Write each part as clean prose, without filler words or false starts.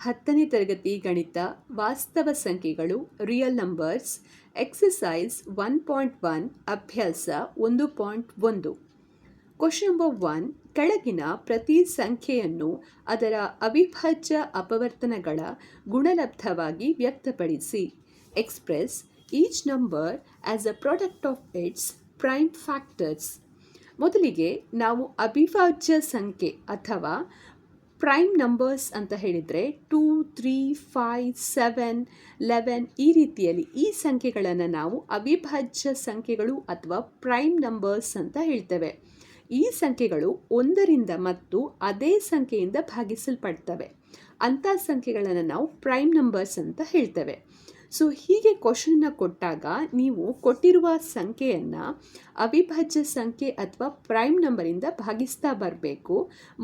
10ನೇ ತರಗತಿ ಗಣಿತ ವಾಸ್ತವ ಸಂಖ್ಯೆಗಳು ರಿಯಲ್ ನಂಬರ್ಸ್ ಎಕ್ಸಸೈಸ್ 1.1 ಅಭ್ಯಾಸ 1.1 ಕ್ವಶನ್ ನಂಬರ್ 1 ಕೆಳಗಿನ ಪ್ರತಿ ಸಂಖ್ಯೆಯನ್ನು ಅದರ ಅವಿಭಾಜ್ಯ ಅಪವರ್ತನಗಳ ಗುಣಲಬ್ಧವಾಗಿ ವ್ಯಕ್ತಪಡಿಸಿ. Express each number as a product of it's prime factors. ಮೊದಲಿಗೆ ನಾವು ಅವಿಭಾಜ್ಯ ಸಂಖ್ಯೆ ಅಥವಾ ಪ್ರೈಮ್ ನಂಬರ್ಸ್ ಅಂತ ಹೇಳಿದರೆ 2, 3, 5, 7, 11 ಈ ರೀತಿಯಲ್ಲಿ ಈ ಸಂಖ್ಯೆಗಳನ್ನು ನಾವು ಅವಿಭಾಜ್ಯ ಸಂಖ್ಯೆಗಳು ಅಥವಾ ಪ್ರೈಮ್ ನಂಬರ್ಸ್ ಅಂತ ಹೇಳ್ತೇವೆ. ಈ ಸಂಖ್ಯೆಗಳು ಒಂದರಿಂದ ಮತ್ತು ಅದೇ ಸಂಖ್ಯೆಯಿಂದ ಭಾಗಿಸಲ್ಪಡ್ತವೆ. ಅಂಥ ಸಂಖ್ಯೆಗಳನ್ನು ನಾವು ಪ್ರೈಮ್ ನಂಬರ್ಸ್ ಅಂತ ಹೇಳ್ತೇವೆ. ಸೊ ಹೀಗೆ ಕ್ವಶನ್ನ ಕೊಟ್ಟಾಗ ನೀವು ಕೊಟ್ಟಿರುವ ಸಂಖ್ಯೆಯನ್ನು ಅವಿಭಾಜ್ಯ ಸಂಖ್ಯೆ ಅಥವಾ ಪ್ರೈಮ್ ನಂಬರಿಂದ ಭಾಗಿಸ್ತಾ ಬರಬೇಕು.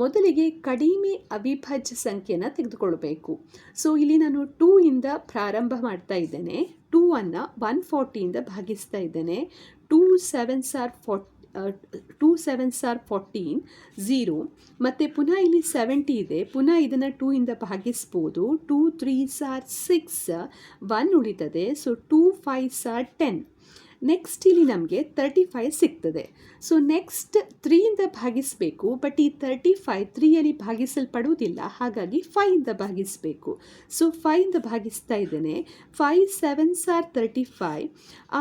ಮೊದಲಿಗೆ ಕಡಿಮೆ ಅವಿಭಾಜ್ಯ ಸಂಖ್ಯೆಯನ್ನು ತೆಗೆದುಕೊಳ್ಬೇಕು. ಸೊ ಇಲ್ಲಿ ನಾನು 2 ಇಂದ ಪ್ರಾರಂಭ ಮಾಡ್ತಾ ಇದ್ದೇನೆ. 2 ಅನ್ನು 140ಇಂದ ಭಾಗಿಸ್ತಾ ಇದ್ದೇನೆ. 2 7s are 14 0 ಮತ್ತು ಪುನಃ ಇಲ್ಲಿ 70 ಇದೆ. ಪುನಃ ಇದನ್ನು 2 ಇಂದ ಭಾಗಿಸ್ಬೋದು. 2 3s are 6 1 ಉಳಿತದೆ. So 2 5s are 10. ನೆಕ್ಸ್ಟ್ ಇಲ್ಲಿ ನಮಗೆ 35 ಸಿಗ್ತದೆ. ಸೊ ನೆಕ್ಸ್ಟ್ 3 ಇಂದ ಭಾಗಿಸಬೇಕು. ಬಟ್ ಈ 35 3ಯಲ್ಲಿ ಭಾಗಿಸಲ್ಪಡುವುದಿಲ್ಲ, ಹಾಗಾಗಿ 5 ಇಂದ ಭಾಗಿಸಬೇಕು. ಸೊ 5 ಇಂದ ಭಾಗಿಸ್ತಾ ಇದ್ದೇನೆ. 5 7s are 35.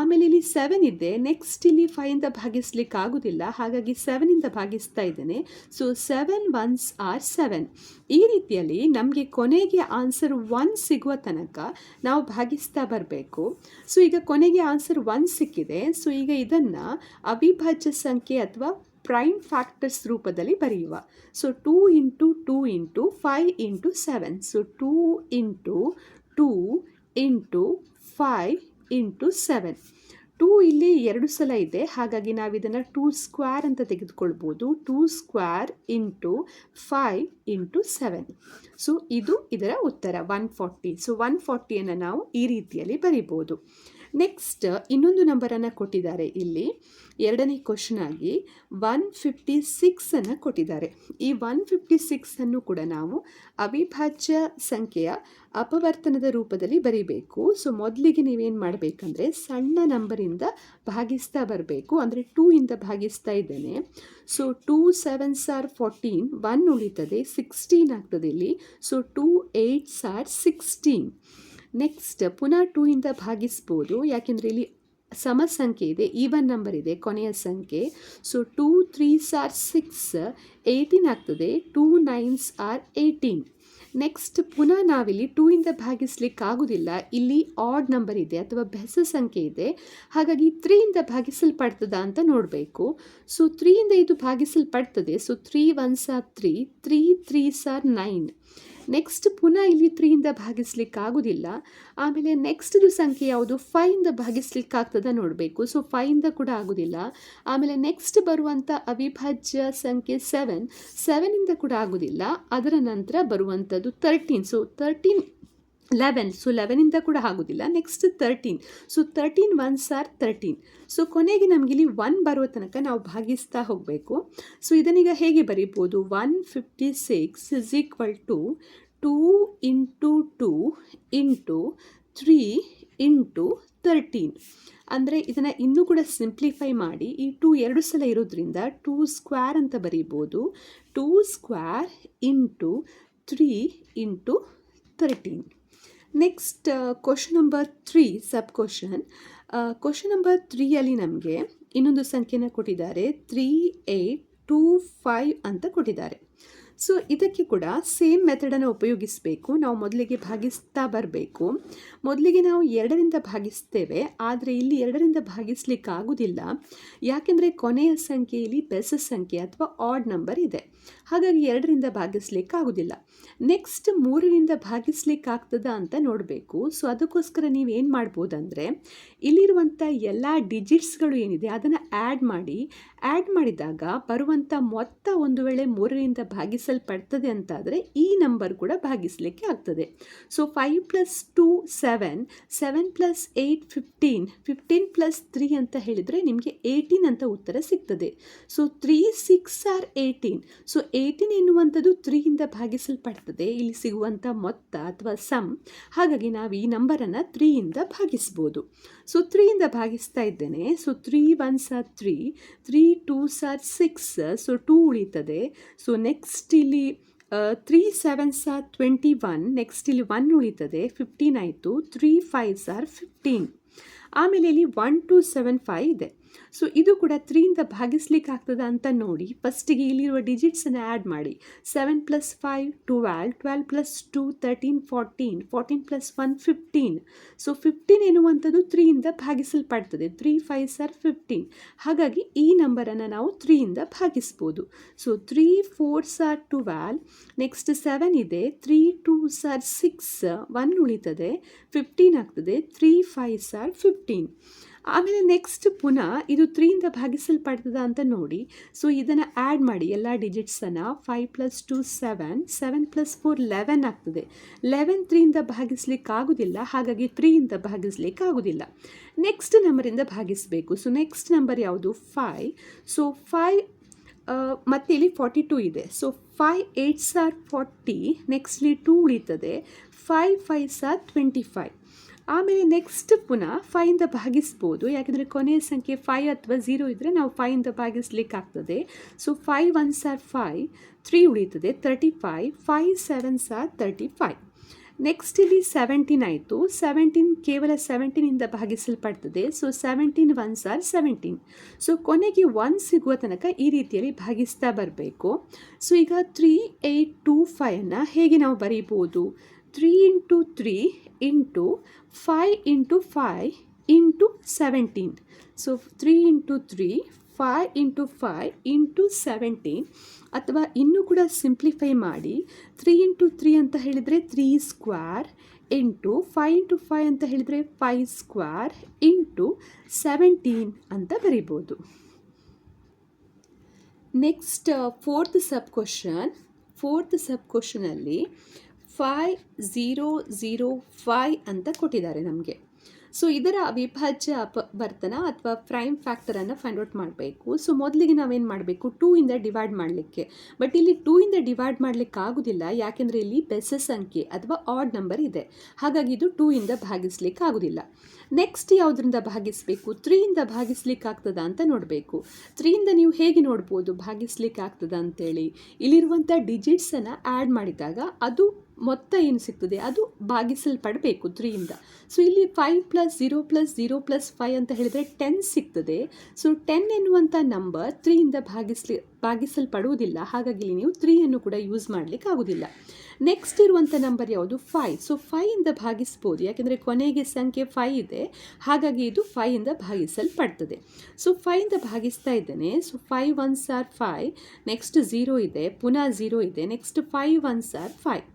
ಆಮೇಲೆ ಇಲ್ಲಿ 7 ಇದೆ. ನೆಕ್ಸ್ಟ್ ಇಲ್ಲಿ 5 ಇಂದ ಭಾಗಿಸ್ಲಿಕ್ಕೆ ಆಗೋದಿಲ್ಲ, ಹಾಗಾಗಿ 7 ಇಂದ ಭಾಗಿಸ್ತಾ ಇದ್ದೇನೆ. So 7 1s are 7. ಈ ರೀತಿಯಲ್ಲಿ ನಮಗೆ ಕೊನೆಗೆ ಆನ್ಸರ್ 1 ಸಿಗುವ ತನಕ ನಾವು ಭಾಗಿಸ್ತಾ ಬರಬೇಕು. ಸೊ ಈಗ ಕೊನೆಗೆ ಆನ್ಸರ್ 1 ಸಿಕ್ಕಿದೆ. ಸೊ ಈಗ ಇದನ್ನು ಅವಿಭಾಜ್ಯ ಸಂಖ್ಯೆ ಅಥವಾ ಪ್ರೈಮ್ ಫ್ಯಾಕ್ಟರ್ಸ್ ರೂಪದಲ್ಲಿ ಬರೆಯುವ. So 2 into 2 into 5 into 7. So 2 into 2 into 5 into 7. 2 ಇಲ್ಲಿ 2 ಸಲ ಇದೆ, ಹಾಗಾಗಿ ನಾವು ಇದನ್ನು 2 ಸ್ಕ್ವೇರ್ ಅಂತ ತೆಗೆದುಕೊಳ್ಬೋದು. 2 ಸ್ಕ್ವೇರ್ ಇಂಟು 5 ಇಂಟು 7. ಸೊ ಇದು ಇದರ ಉತ್ತರ 140. ಸೊ 140ಯನ್ನು ನಾವು ಈ ರೀತಿಯಲ್ಲಿ ಬರಿಬೋದು. ನೆಕ್ಸ್ಟ್ ಇನ್ನೊಂದು ನಂಬರನ್ನು ಕೊಟ್ಟಿದ್ದಾರೆ. ಇಲ್ಲಿ ಎರಡನೇ ಕ್ವಶನ್ ಆಗಿ 156 ಕೊಟ್ಟಿದ್ದಾರೆ. ಈ 156 ಕೂಡ ನಾವು ಅವಿಭಾಜ್ಯ ಸಂಖ್ಯೆಯ ಅಪವರ್ತನದ ರೂಪದಲ್ಲಿ ಬರೀಬೇಕು. ಸೊ ಮೊದಲಿಗೆ ನೀವೇನು ಮಾಡಬೇಕಂದ್ರೆ ಸಣ್ಣ ನಂಬರಿಂದ ಭಾಗಿಸ್ತಾ ಬರಬೇಕು. ಅಂದರೆ 2 ಇಂದ ಭಾಗಿಸ್ತಾ ಇದ್ದೇನೆ. ಸೊ 2 7s are 14 1 ಉಳಿತದೆ, 16 ಆಗ್ತದೆ ಇಲ್ಲಿ. So 2 8s are 16. ನೆಕ್ಸ್ಟ್ ಪುನಃ 2 ಇಂದ ಭಾಗಿಸ್ಬೋದು, ಯಾಕೆಂದರೆ ಇಲ್ಲಿ ಸಮ ಸಂಖ್ಯೆ ಇದೆ, ಈವನ್ ನಂಬರ್ ಇದೆ ಕೊನೆಯ ಸಂಖ್ಯೆ. ಸೊ 2 3s are 6 18 ಆಗ್ತದೆ. 2 9s are 18. ನೆಕ್ಸ್ಟ್ ಪುನಃ ನಾವಿಲ್ಲಿ 2 ಇಂದ ಭಾಗಿಸ್ಲಿಕ್ಕೆ ಆಗೋದಿಲ್ಲ, ಇಲ್ಲಿ ಆಡ್ ನಂಬರ್ ಇದೆ ಅಥವಾ ಬೆಸ ಸಂಖ್ಯೆ ಇದೆ, ಹಾಗಾಗಿ 3 ಇಂದ ಭಾಗಿಸಲ್ಪಡ್ತದ ಅಂತ ನೋಡಬೇಕು. ಸೊ 3 ಇಂದ ಇದು ಭಾಗಿಸಲ್ಪಡ್ತದೆ. So 3 1s are 3 3 3s are 9. Next ಪುನಃ ಇಲ್ಲಿ 3 ಇಂದ ಭಾಗಿಸ್ಲಿಕ್ಕೆ ಆಗೋದಿಲ್ಲ. ಆಮೇಲೆ ನೆಕ್ಸ್ಟ್ದು ಸಂಖ್ಯೆ ಯಾವುದು, 5 ಇಂದ ಭಾಗಿಸ್ಲಿಕ್ಕೆ ಆಗ್ತದ ನೋಡಬೇಕು. ಸೊ 5 ಇಂದ ಕೂಡ ಆಗೋದಿಲ್ಲ. ಆಮೇಲೆ ನೆಕ್ಸ್ಟ್ ಬರುವಂಥ ಅವಿಭಾಜ್ಯ ಸಂಖ್ಯೆ 7 ಇಂದ ಕೂಡ ಆಗೋದಿಲ್ಲ. ಅದರ ನಂತರ ಬರುವಂಥದ್ದು 13. ಸೊ 13 11. ಸೊ 11 ಇಂದ ಕೂಡ ಆಗೋದಿಲ್ಲ. Next 13. So 13 1s are 13. So ಕೊನೆಗೆ ನಮಗಿಲ್ಲಿ 1 ಬರುವ ತನಕ ನಾವು ಭಾಗಿಸ್ತಾ ಹೋಗಬೇಕು. ಸೊ ಇದನ್ನೀಗ ಹೇಗೆ ಬರೀಬೋದು, 156 is equal to 2 into 2 into 3 into 13. ಅಂದರೆ ಇದನ್ನು ಇನ್ನೂ ಕೂಡ ಸಿಂಪ್ಲಿಫೈ ಮಾಡಿ ಈ 2 2 ಸಲ ಇರೋದ್ರಿಂದ 2 ಸ್ಕ್ವೇರ್ ಅಂತ ಬರೀಬೋದು. 2 square into 3 into 13. Next question number 3 sub question. Question number 3ಯಲ್ಲಿ ನಮಗೆ ಇನ್ನೊಂದು ಸಂಖ್ಯೆನ ಕೊಟ್ಟಿದ್ದಾರೆ. 3825 ಅಂತ ಕೊಟ್ಟಿದ್ದಾರೆ. ಸೊ ಇದಕ್ಕೆ ಕೂಡ ಸೇಮ್ ಮೆಥಡನ್ನು ಉಪಯೋಗಿಸಬೇಕು. ನಾವು ಮೊದಲಿಗೆ ಭಾಗಿಸ್ತಾ ಬರಬೇಕು. ಮೊದಲಿಗೆ ನಾವು 2ರಿಂದ ಭಾಗಿಸ್ತೇವೆ, ಆದರೆ ಇಲ್ಲಿ 2ರಿಂದ ಭಾಗಿಸ್ಲಿಕ್ಕೆ ಆಗೋದಿಲ್ಲ, ಯಾಕೆಂದರೆ ಕೊನೆಯ ಸಂಖ್ಯೆಯಲ್ಲಿ ಬೆಸ ಸಂಖ್ಯೆ ಅಥವಾ ಆಡ್ ನಂಬರ್ ಇದೆ, ಹಾಗಾಗಿ 2ರಿಂದ ಭಾಗಿಸ್ಲಿಕ್ಕೆ ಆಗೋದಿಲ್ಲ. ನೆಕ್ಸ್ಟ್ 3ರಿಂದ ಭಾಗಿಸ್ಲಿಕ್ಕೆ ಆಗ್ತದ ಅಂತ ನೋಡಬೇಕು. ಸೊ ಅದಕ್ಕೋಸ್ಕರ ನೀವೇನು ಮಾಡ್ಬೋದಂದರೆ ಇಲ್ಲಿರುವಂಥ ಎಲ್ಲ ಡಿಜಿಟ್ಸ್ಗಳು ಏನಿದೆ ಅದನ್ನು ಆ್ಯಡ್ ಮಾಡಿ. ಆ್ಯಡ್ ಮಾಡಿದಾಗ ಬರುವಂಥ ಮೊತ್ತ ಒಂದು ವೇಳೆ 3ರಿಂದ ಭಾಗಿಸಲ್ಪಡ್ತದೆ ಅಂತಾದರೆ ಈ ನಂಬರ್ ಕೂಡ ಭಾಗಿಸಲಿಕ್ಕೆ ಆಗ್ತದೆ. ಸೊ 5 + 2 7, 7 + 8 15, 15 + 3 ಅಂತ ಹೇಳಿದರೆ ನಿಮಗೆ 18 ಅಂತ ಉತ್ತರ ಸಿಗ್ತದೆ. So 3 6 R 18. ಸೊ 18 ಎನ್ನುವಂಥದ್ದು 3ಯಿಂದ ಭಾಗಿಸಲ್ಪಡ್ತದೆ, ಇಲ್ಲಿ ಸಿಗುವಂಥ ಮೊತ್ತ ಅಥವಾ ಸಮ್. ಹಾಗಾಗಿ ನಾವು ಈ ನಂಬರನ್ನು 3ಯಿಂದ ಭಾಗಿಸ್ಬೋದು. ಸೊ 3ಯಿಂದ ಭಾಗಿಸ್ತಾ ಇದ್ದೇನೆ. So 3 1s are 3, 3 2s are 6, so 2 ಉಳಿತದೆ. ಸೊ ನೆಕ್ಸ್ಟ್ ಇಲ್ಲಿ 3 7s are 21, ನೆಕ್ಸ್ಟ್ ಇಲ್ಲಿ 1 ಉಳಿತದೆ, 15 ಆಯಿತು. 3 5s are 15. ಆಮೇಲೆ ಇಲ್ಲಿ 1 2 7 5 ಇದೆ. ಸೊ ಇದು ಕೂಡ 3ಯಿಂದ ಭಾಗಿಸ್ಲಿಕ್ಕೆ ಆಗ್ತದ ಅಂತ ನೋಡಿ ಫಸ್ಟಿಗೆ ಇಲ್ಲಿರುವ ಡಿಜಿಟ್ಸನ್ನು ಆ್ಯಡ್ ಮಾಡಿ. 7 + 5 12, 12 + 2 13, 14, 14 + 1 15. ಸೊ 15 ಎನ್ನುವಂಥದ್ದು 3ಯಿಂದ ಭಾಗಿಸಲ್ಪಡ್ತದೆ. 3 5s are 15. ಹಾಗಾಗಿ ಈ ನಂಬರನ್ನು ನಾವು 3ಯಿಂದ ಭಾಗಿಸ್ಬೋದು. ಸೊ 3 4s are 12, ನೆಕ್ಸ್ಟ್ 7 ಇದೆ, 3 2s are 6, 1 ಉಳಿತದೆ, 15 ಆಗ್ತದೆ, 3 5s are 15. ಆಮೇಲೆ ನೆಕ್ಸ್ಟ್ ಪುನಃ ಇದು 3ಯಿಂದ ಭಾಗಿಸಲ್ಪಡ್ತದ ಅಂತ ನೋಡಿ. ಸೊ ಇದನ್ನು ಆ್ಯಡ್ ಮಾಡಿ ಎಲ್ಲ ಡಿಜಿಟ್ಸನ್ನು. 5 + 2 7, 7 + 4 11 ಆಗ್ತದೆ. 11 3ಯಿಂದ ಭಾಗಿಸ್ಲಿಕ್ಕೆ ಆಗೋದಿಲ್ಲ, ಹಾಗಾಗಿ 3ಯಿಂದ ಭಾಗಿಸ್ಲಿಕ್ಕೆ ಆಗೋದಿಲ್ಲ. ನೆಕ್ಸ್ಟ್ ನಂಬರಿಂದ ಭಾಗಿಸಬೇಕು. ಸೊ ನೆಕ್ಸ್ಟ್ ನಂಬರ್ ಯಾವುದು? 5. ಸೊ 5 ಮತ್ತು ಇಲ್ಲಿ 42 ಇದೆ. ಸೊ 5 8s are 40, ನೆಕ್ಸ್ಟ್ಲಿ 2 ಉಳಿತದೆ, 5 5s are 25. ಆಮೇಲೆ ನೆಕ್ಸ್ಟ್ ಪುನಃ 5ಯಿಂದ ಭಾಗಿಸ್ಬೋದು, ಯಾಕೆಂದರೆ ಕೊನೆಯ ಸಂಖ್ಯೆ 5 ಅಥವಾ 0 ಇದ್ದರೆ ನಾವು 5ಯಿಂದ ಭಾಗಿಸ್ಲಿಕ್ಕೆ ಆಗ್ತದೆ. ಸೊ 5 1s are 5, 3 ಉಳಿತದೆ, 35, 5 7s are 35. ನೆಕ್ಸ್ಟ್ ಇಲ್ಲಿ 17 ಆಯಿತು. 17 ಕೇವಲ 17ಇಂದ ಭಾಗಿಸಲ್ಪಡ್ತದೆ. So 17 1s are 17. ಸೊ ಕೊನೆಗೆ 1 ಸಿಗುವ ತನಕ ಈ ರೀತಿಯಲ್ಲಿ ಭಾಗಿಸ್ತಾ ಬರಬೇಕು. ಸೊ ಈಗ 3 8 2 5ಅನ್ನು ಹೇಗೆ ನಾವು ಬರೀಬೋದು? 3 × 3 × 5 × 5 × 17. ಸೊ 3 × 3 5 × 5 × 17. ಅಥವಾ ಇನ್ನೂ ಕೂಡ ಸಿಂಪ್ಲಿಫೈ ಮಾಡಿ 3 × 3 ಅಂತ ಹೇಳಿದರೆ 3 ಸ್ಕ್ವೇರ್ ಇಂಟು 5 × 5 ಅಂತ ಹೇಳಿದರೆ 5 ಸ್ಕ್ವೇರ್ ಇಂಟು 17 ಅಂತ ಬರಿಬೋದು. ನೆಕ್ಸ್ಟ್ ಫೋರ್ತ್ ಸಬ್ ಕ್ವಶನಲ್ಲಿ 5 0 0 5 ಅಂತ ಕೊಟ್ಟಿದ್ದಾರೆ ನಮಗೆ. ಸೊ ಇದರ ಅವಿಭಾಜ್ಯ ಅಪವರ್ತನ ಅಥವಾ ಪ್ರೈಮ್ ಫ್ಯಾಕ್ಟರನ್ನು ಫೈಂಡ್ ಔಟ್ ಮಾಡಬೇಕು. ಸೊ ಮೊದಲಿಗೆ ನಾವೇನು ಮಾಡಬೇಕು? 2ಇಂದ ಡಿವೈಡ್ ಮಾಡಲಿಕ್ಕೆ. ಬಟ್ ಇಲ್ಲಿ 2ಇಂದ ಡಿವೈಡ್ ಮಾಡಲಿಕ್ಕೆ ಆಗೋದಿಲ್ಲ, ಯಾಕೆಂದರೆ ಇಲ್ಲಿ ಬೆಸ ಸಂಖ್ಯೆ ಅಥವಾ ಆಡ್ ನಂಬರ್ ಇದೆ. ಹಾಗಾಗಿ ಇದು 2ಇಂದ ಭಾಗಿಸ್ಲಿಕ್ಕೆ ಆಗೋದಿಲ್ಲ. ನೆಕ್ಸ್ಟ್ ಯಾವುದರಿಂದ ಭಾಗಿಸಬೇಕು? 3ಇಂದ ಭಾಗಿಸ್ಲಿಕ್ಕೆ ಆಗ್ತದ ಅಂತ ನೋಡಬೇಕು. 3ಇಂದ ನೀವು ಹೇಗೆ ನೋಡ್ಬೋದು ಭಾಗಿಸ್ಲಿಕ್ಕೆ ಆಗ್ತದ ಅಂತೇಳಿ? ಇಲ್ಲಿರುವಂಥ ಡಿಜಿಟ್ಸನ್ನು ಆ್ಯಡ್ ಮಾಡಿದಾಗ ಅದು ಮೊತ್ತ ಏನು ಸಿಗ್ತದೆ ಅದು ಭಾಗಿಸಲ್ಪಡಬೇಕು 3ಇಂದ. ಸೊ ಇಲ್ಲಿ 5 + 0 + 0 + 5 ಅಂತ ಹೇಳಿದರೆ 10 ಸಿಗ್ತದೆ. ಸೊ 10 ಎನ್ನುವಂಥ ನಂಬರ್ 3ಇಂದ ಭಾಗಿಸಲ್ಪಡುವುದಿಲ್ಲ, ಹಾಗಾಗಿ ಇಲ್ಲಿ ನೀವು 3ಅನ್ನು ಕೂಡ ಯೂಸ್ ಮಾಡಲಿಕ್ಕೆ ಆಗೋದಿಲ್ಲ. ನೆಕ್ಸ್ಟ್ ಇರುವಂಥ ನಂಬರ್ ಯಾವುದು? 5. ಸೊ 5ಇಂದ ಭಾಗಿಸ್ಬೋದು, ಯಾಕೆಂದರೆ ಕೊನೆಗೆ ಸಂಖ್ಯೆ 5 ಇದೆ, ಹಾಗಾಗಿ ಇದು 5ಇಂದ ಭಾಗಿಸಲ್ಪಡ್ತದೆ. ಸೊ 5ಇಂದ ಭಾಗಿಸ್ತಾ ಇದ್ದೇನೆ. ಸೊ 5 1s are 5, ನೆಕ್ಸ್ಟ್ 0 ಇದೆ, ಪುನಃ 0 ಇದೆ, ನೆಕ್ಸ್ಟ್ 5 1s are 5.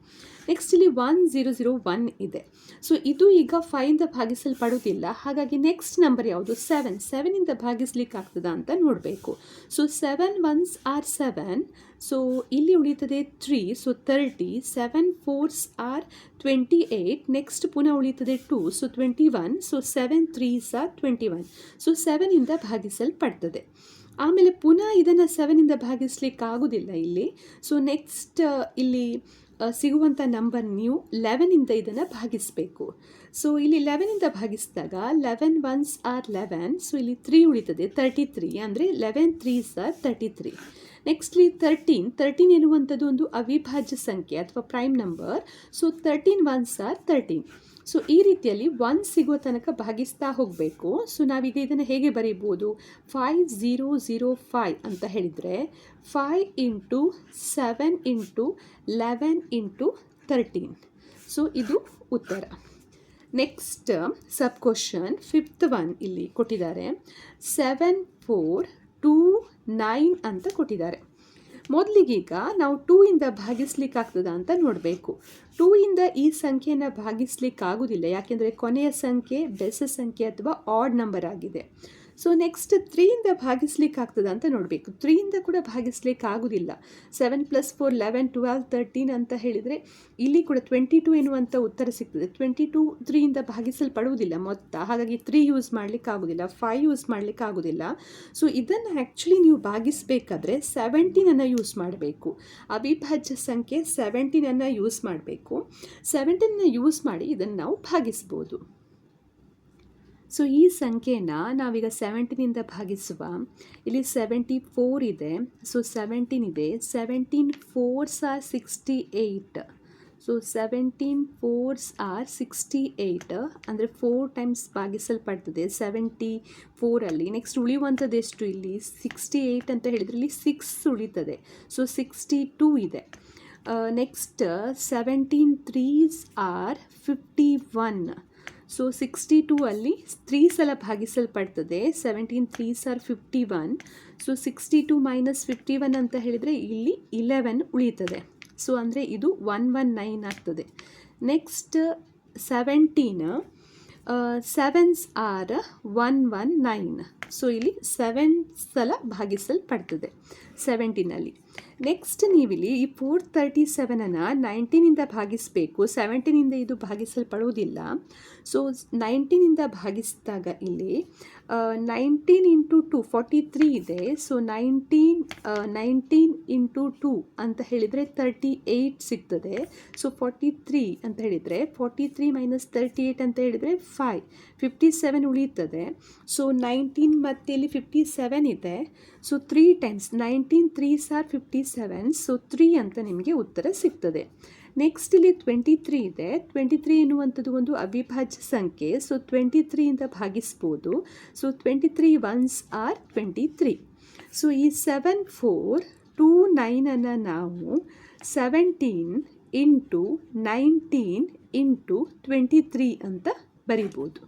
ನೆಕ್ಸ್ಟ್ ಇಲ್ಲಿ 1 0 0 1 ಇದೆ. ಸೊ ಇದು ಈಗ 5ಇಂದ ಭಾಗಿಸಲ್ಪಡುವುದಿಲ್ಲ, ಹಾಗಾಗಿ ನೆಕ್ಸ್ಟ್ ನಂಬರ್ ಯಾವುದು? 7. 7ಇಂದ ಭಾಗಿಸ್ಲಿಕ್ಕೆ ಆಗ್ತದ ಅಂತ ನೋಡಬೇಕು. ಸೊ 7 1s are 7, ಸೊ ಇಲ್ಲಿ ಉಳಿತದೆ 3, ಸೊ 30, 7 4s are 28, ನೆಕ್ಸ್ಟ್ ಪುನಃ ಉಳಿತದೆ 2, so 21, so 7 3s are 21. So 7ಇಂದ ಭಾಗಿಸಲ್ಪಡ್ತದೆ. ಆಮೇಲೆ ಪುನಃ ಇದನ್ನು 7ಇಂದ ಭಾಗಿಸ್ಲಿಕ್ಕೆ ಆಗೋದಿಲ್ಲ ಇಲ್ಲಿ. ಸೊ ನೆಕ್ಸ್ಟ್ ಇಲ್ಲಿ ಸಿಗುವಂಥ ನಂಬರ್ ನೀವು 11ಇಂದ ಇದನ್ನು ಭಾಗಿಸಬೇಕು. ಸೊ ಇಲ್ಲಿ 11ಇಂದ ಭಾಗಿಸಿದಾಗ 11 1s are 11, ಸೊ ಇಲ್ಲಿ 3 ಉಳಿತದೆ, 33, ಅಂದರೆ 11 3s are 33. ನೆಕ್ಸ್ಟ್ಲಿ 13 ಎನ್ನುವಂಥದ್ದು ಒಂದು ಅವಿಭಾಜ್ಯ ಸಂಖ್ಯೆ ಅಥವಾ prime number. So 13 1s are 13. So ಈ ರೀತಿಯಲ್ಲಿ 1 ಸಿಗುವ ತನಕ ಭಾಗಿಸ್ತಾ ಹೋಗಬೇಕು. ಸೊ ನಾವೀಗ ಇದನ್ನು ಹೇಗೆ ಬರೀಬೋದು? 5 0 0 5 ಅಂತ ಹೇಳಿದರೆ 5 × 7 × 11 × 13. ಸೊ ಇದು ಉತ್ತರ. Next sub question 5th one ಇಲ್ಲಿ ಕೊಟ್ಟಿದ್ದಾರೆ. 7 4 2 9 ಅಂತ ಕೊಟ್ಟಿದ್ದಾರೆ. ಮೊದಲಿಗೀಗ ನಾವು 2ಇಂದ ಭಾಗಿಸ್ಲಿಕ್ಕೆ ಆಗ್ತದ ಅಂತ ನೋಡಬೇಕು. 2ಇಂದ ಈ ಸಂಖ್ಯೆಯನ್ನು ಭಾಗಿಸ್ಲಿಕ್ಕೆ ಆಗೋದಿಲ್ಲ, ಯಾಕೆಂದರೆ ಕೊನೆಯ ಸಂಖ್ಯೆ ಬೆಸ ಸಂಖ್ಯೆ ಅಥವಾ ಆಡ್ ನಂಬರ್ ಆಗಿದೆ. ಸೊ ನೆಕ್ಸ್ಟ್ 3ಇಂದ ಭಾಗಿಸ್ಲಿಕ್ಕೆ ಆಗ್ತದೆ ಅಂತ ನೋಡಬೇಕು. 3ಇಂದ ಕೂಡ ಭಾಗಿಸ್ಲಿಕ್ಕೆ ಆಗೋದಿಲ್ಲ. 7 + 4 11 12 13 ಅಂತ ಹೇಳಿದರೆ ಇಲ್ಲಿ ಕೂಡ 22 ಎನ್ನುವಂಥ ಉತ್ತರ ಸಿಗ್ತದೆ. 22 3ಇಂದ ಭಾಗಿಸಲ್ಪಡುವುದಿಲ್ಲ ಮೊತ್ತ, ಹಾಗಾಗಿ 3 ಯೂಸ್ ಮಾಡಲಿಕ್ಕೆ ಆಗೋದಿಲ್ಲ, 5 ಯೂಸ್ ಮಾಡಲಿಕ್ಕೆ ಆಗೋದಿಲ್ಲ. ಸೊ ಇದನ್ನು ಆ್ಯಕ್ಚುಲಿ ನೀವು ಭಾಗಿಸಬೇಕಾದ್ರೆ 17ಅನ್ನು ಯೂಸ್ ಮಾಡಬೇಕು. ಅವಿಭಾಜ್ಯ ಸಂಖ್ಯೆ 17ಅನ್ನು ಯೂಸ್ ಮಾಡಬೇಕು. 17ನ ಯೂಸ್ ಮಾಡಿ ಇದನ್ನು ನಾವು ಭಾಗಿಸ್ಬೋದು. ಸೊ ಈ ಸಂಖ್ಯೆನ ನಾವೀಗ 17ಇಂದ ಭಾಗಿಸುವ. ಇಲ್ಲಿ 74 ಇದೆ, ಸೊ 17 ಇದೆ. 17 4s are 68. So 17 4s are 68 ಅಂದರೆ 4 ಟೈಮ್ಸ್ ಭಾಗಿಸಲ್ಪಡ್ತದೆ 74ಅಲ್ಲಿ. ನೆಕ್ಸ್ಟ್ ಉಳಿಯುವಂಥದ್ದು ಎಷ್ಟು ಇಲ್ಲಿ 68 ಅಂತ ಹೇಳಿದರೆ ಇಲ್ಲಿ 6 ಉಳಿತದೆ, ಸೊ 62 ಇದೆ. Next 17 3s are 51. ಸೊ 62 ಅಲ್ಲಿ 3 ಸಲ ಭಾಗಿಸಲ್ಪಡ್ತದೆ. 17 3s are 51. ಸೊ 62 - 51 ಅಂತ ಹೇಳಿದರೆ ಇಲ್ಲಿ 11 ಉಳಿತದೆ. ಸೊ ಅಂದರೆ ಇದು 119 ಆಗ್ತದೆ. Next 17 7s are 119. ಸೊ ಇಲ್ಲಿ 7 ಸಲ ಭಾಗಿಸಲ್ಪಡ್ತದೆ 17ಅಲ್ಲಿ. ನೆಕ್ಸ್ಟ್ ನೀವಿಲ್ಲಿ ಈ 437ಅನ್ನು 19ಇಂದ ಭಾಗಿಸಬೇಕು. 17ಇಂದ ಇದು ಭಾಗಿಸಲ್ಪಡುವುದಿಲ್ಲ. ಸೊ 19ಇಂದ ಭಾಗಿಸಿದಾಗ ಇಲ್ಲಿ 19 × 2 43 ಇದೆ. ಸೊ 19 × 2 ಅಂತ ಹೇಳಿದರೆ 38 ಸಿಗ್ತದೆ. ಸೊ 43 ಅಂತ ಹೇಳಿದರೆ 43 - 38 ಅಂತ ಹೇಳಿದರೆ 57 ಉಳಿಯುತ್ತದೆ. ಸೊ 19 ಮತ್ತು ಇಲ್ಲಿ 57 ಇದೆ. So 3 times 19 3s are 57. So 3 ಅಂತ ನಿಮಗೆ ಉತ್ತರ ಸಿಗ್ತದೆ. ನೆಕ್ಸ್ಟ್ ಇಲ್ಲಿ 23 ಇದೆ. 23 ಎನ್ನುವಂಥದ್ದು ಒಂದು ಅವಿಭಾಜ್ಯ ಸಂಖ್ಯೆ. ಸೊ 23ಇಂದ ಭಾಗಿಸ್ಬೋದು. So 23 1s are 23. ಸೊ ಈ 7429ಅನ್ನು ನಾವು 17 × 19 × 23 ಅಂತ ಬರಿಬೋದು.